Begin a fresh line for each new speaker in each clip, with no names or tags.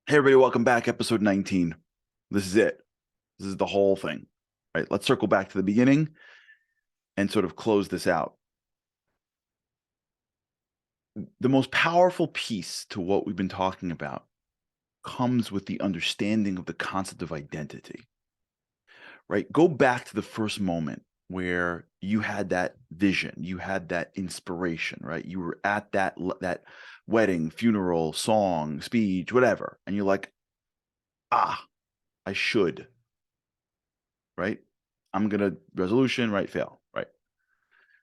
Hey, everybody, welcome back. Episode 19. This is it. This is the whole thing. All right, let's circle back to the beginning and sort of close this out. The most powerful piece to what we've been talking about comes with the understanding of the concept of identity, right? Go back to the first moment where you had that vision, you had that inspiration, right? You were at that wedding, funeral, song, speech, whatever, and you're like, I should, right? I'm gonna resolution, right? Fail, right?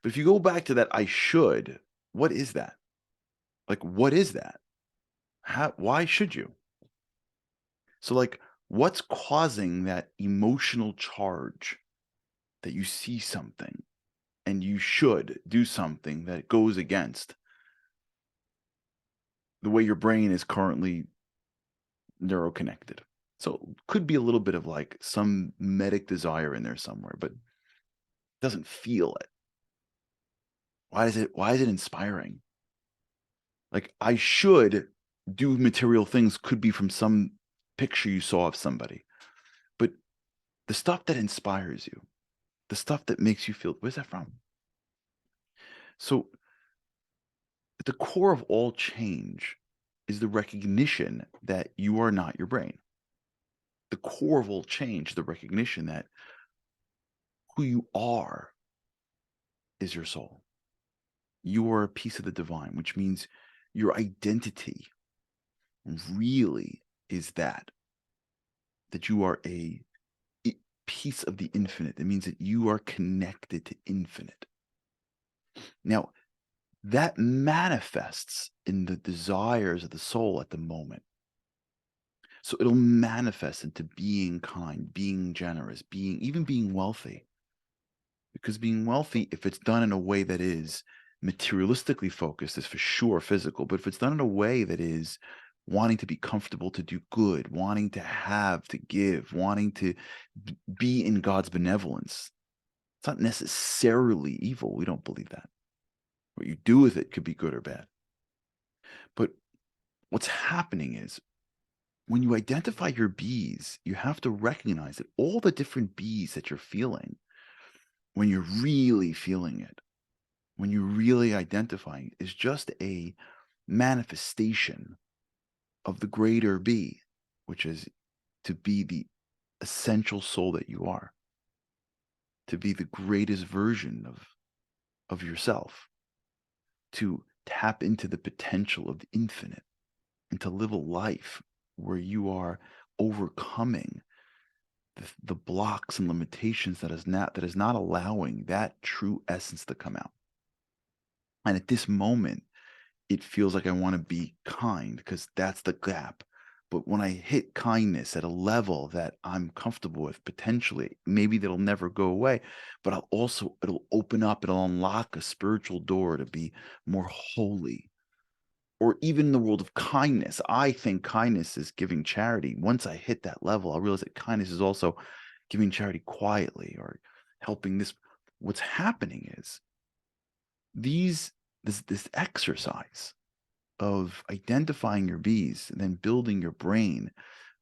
But if you go back to that, I should, what is that? Like, what is that? Why should you? So, like, what's causing that emotional charge that you see something and you should do something that goes against the way your brain is currently neuroconnected? So, it could be a little bit of like some medic desire in there somewhere, but it doesn't feel it. Why is it inspiring? Like, I should do material things could be from some picture you saw of somebody. But the stuff that inspires you, the stuff that makes you feel, where's that from? So at the core of all change is the recognition that you are not your brain. The core of all change, the recognition that who you are is your soul. You are a piece of the divine, which means your identity really is that you are a piece of the infinite. It means that you are connected to infinite. Now, that manifests in the desires of the soul at the moment. So it'll manifest into being kind, being generous, even being wealthy. Because being wealthy, if it's done in a way that is materialistically focused, is for sure physical. But if it's done in a way that is wanting to be comfortable, to do good, wanting to have, to give, wanting to be in God's benevolence, it's not necessarily evil. We don't believe that. What you do with it could be good or bad. But what's happening is when you identify your bees, you have to recognize that all the different bees that you're feeling, when you're really feeling it, when you're really identifying it, is just a manifestation of the greater bee, which is to be the essential soul that you are, to be the greatest version of yourself, to tap into the potential of the infinite and to live a life where you are overcoming the blocks and limitations that is not allowing that true essence to come out. And at this moment, it feels like I want to be kind because that's the gap. But when I hit kindness at a level that I'm comfortable with, potentially, maybe that'll never go away, but it'll open up, it'll unlock a spiritual door to be more holy. Or even in the world of kindness, I think kindness is giving charity. Once I hit that level, I realize that kindness is also giving charity quietly or helping this. What's happening is this exercise of identifying your bees and then building your brain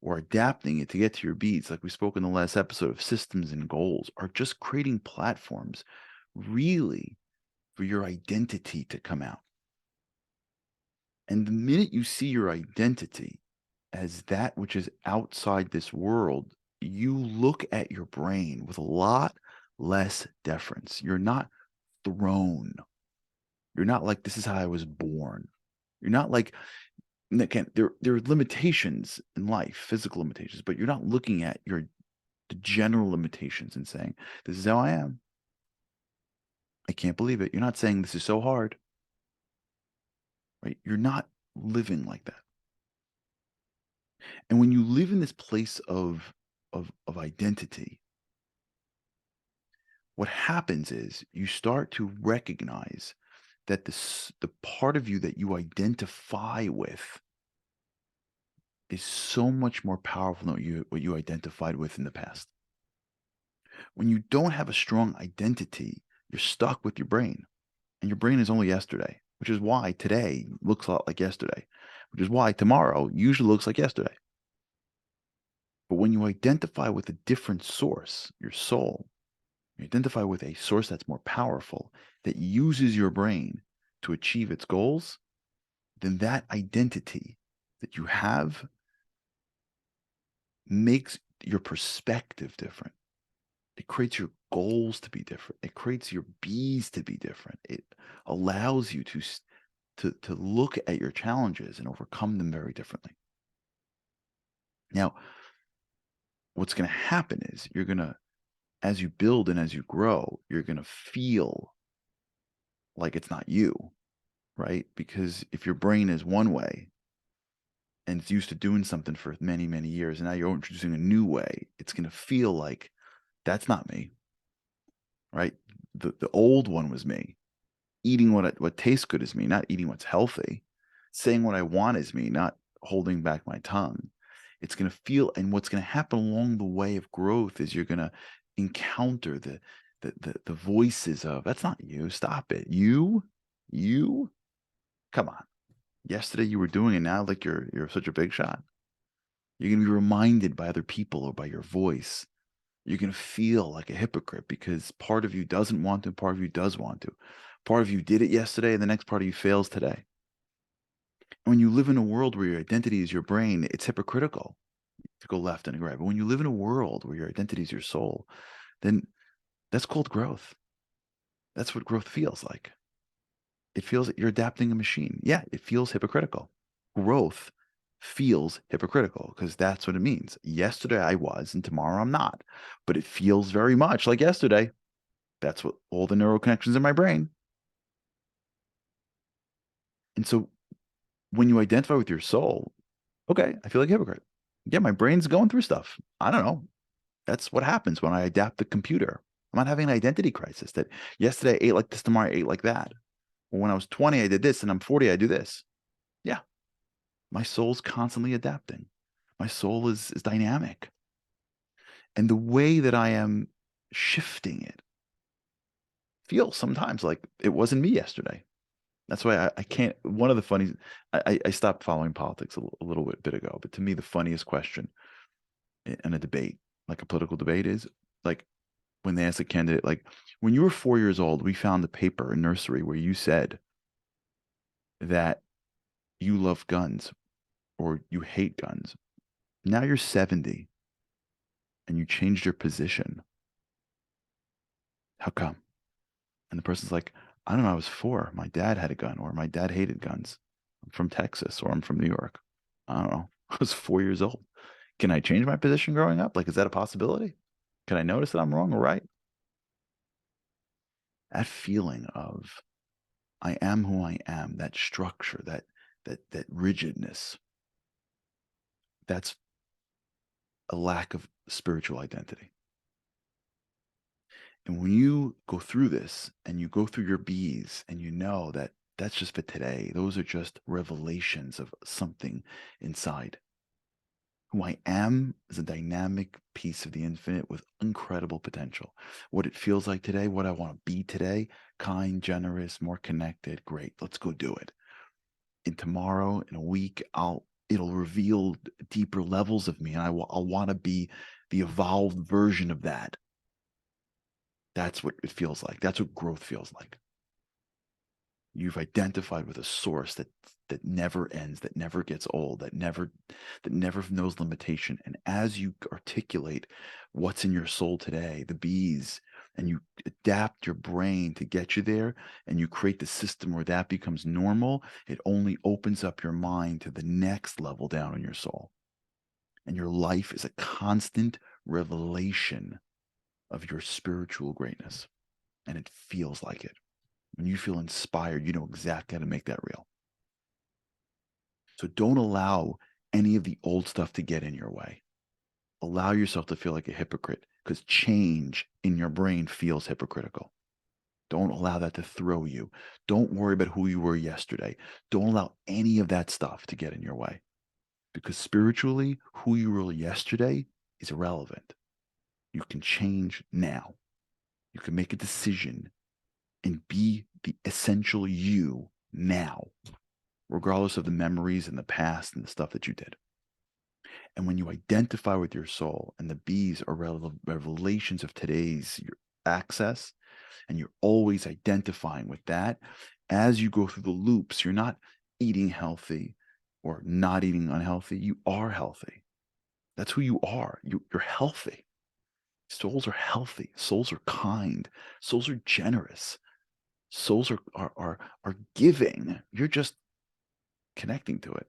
or adapting it to get to your bees, like we spoke in the last episode of systems and goals, are just creating platforms really for your identity to come out. And the minute you see your identity as that which is outside this world, you look at your brain with a lot less deference. You're not thrown. You're not like, this is how I was born. You're not like, and again, there are limitations in life, physical limitations, but you're not looking at the general limitations and saying, this is how I am. I can't believe it. You're not saying this is so hard, right? You're not living like that. And when you live in this place of identity, what happens is you start to recognize that the part of you that you identify with is so much more powerful than what you identified with in the past. When you don't have a strong identity, you're stuck with your brain, and your brain is only yesterday, which is why today looks a lot like yesterday, which is why tomorrow usually looks like yesterday. when you identify with a different source, your soul, you identify with a source that's more powerful, that uses your brain to achieve its goals, then that identity that you have makes your perspective different. It creates your goals to be different. It creates your B's to be different. It allows you to look at your challenges and overcome them very differently. Now, what's going to happen is you're going to, as you build and as you grow, you're going to feel like it's not you, right? Because if your brain is one way and it's used to doing something for many, many years, and now you're introducing a new way, it's going to feel like that's not me, right? The old one was me. Eating what tastes good is me, not eating what's healthy. Saying what I want is me, not holding back my tongue. It's going to feel, and what's going to happen along the way of growth is you're going to encounter the voices of, that's not you, stop it. You, come on. Yesterday you were doing it, now like you're such a big shot. You're going to be reminded by other people or by your voice. You're going to feel like a hypocrite because part of you doesn't want to, part of you does want to. Part of you did it yesterday, and the next part of you fails today. When you live in a world where your identity is your brain, it's hypocritical to go left and right. But when you live in a world where your identity is your soul, then that's called growth. That's what growth feels like. It feels like you're adapting a machine. Yeah, it feels hypocritical. Growth feels hypocritical because that's what it means. Yesterday I was, and tomorrow I'm not. But it feels very much like yesterday. That's what all the neural connections in my brain. And so when you identify with your soul, okay, I feel like a hypocrite. Yeah, my brain's going through stuff. I don't know. That's what happens when I adapt the computer. I'm not having an identity crisis that yesterday I ate like this, tomorrow I ate like that. Or when I was 20, I did this, and I'm 40, I do this. Yeah, my soul's constantly adapting. My soul is dynamic. And the way that I am shifting it feels sometimes like it wasn't me yesterday. That's why I can't. One of the funny, I stopped following politics a little bit ago, but to me, the funniest question in a debate, like a political debate, is like when they ask a candidate, like, when you were 4 years old, we found a paper in nursery where you said that you love guns or you hate guns. Now you're 70 and you changed your position. How come? And the person's like, I don't know, I was 4. My dad had a gun, or my dad hated guns. I'm from Texas, or I'm from New York. I don't know. I was 4 years old. Can I change my position growing up? Like, is that a possibility? Can I notice that I'm wrong or right? That feeling of I am who I am, that structure, that rigidness, that's a lack of spiritual identity. And when you go through this and you go through your B's and you know that that's just for today, those are just revelations of something inside. Who I am is a dynamic piece of the infinite with incredible potential. What it feels like today, what I want to be today, kind, generous, more connected, great. Let's go do it. And tomorrow, in a week, it'll reveal deeper levels of me, and I'll want to be the evolved version of that. That's what it feels like. That's what growth feels like. You've identified with a source that never ends, that never gets old, that never knows limitation. And as you articulate what's in your soul today, the B's, and you adapt your brain to get you there, and you create the system where that becomes normal, it only opens up your mind to the next level down in your soul. And your life is a constant revelation of your spiritual greatness. And it feels like it. When you feel inspired, you know exactly how to make that real. So don't allow any of the old stuff to get in your way. Allow yourself to feel like a hypocrite, because change in your brain feels hypocritical. Don't allow that to throw you. Don't worry about who you were yesterday. Don't allow any of that stuff to get in your way, because spiritually, who you were yesterday is irrelevant. You can change now. You can make a decision and be the essential you now, regardless of the memories and the past and the stuff that you did. And when you identify with your soul, and the bees are revelations of today's your access, and you're always identifying with that, as you go through the loops, you're not eating healthy or not eating unhealthy. You are healthy. That's who you are. You're healthy. Souls are healthy. Souls are kind. Souls are generous. Souls are giving. You're just connecting to it.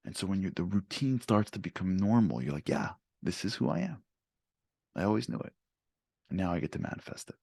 And so when the routine starts to become normal, you're like, yeah, this is who I am. I always knew it. And now I get to manifest it.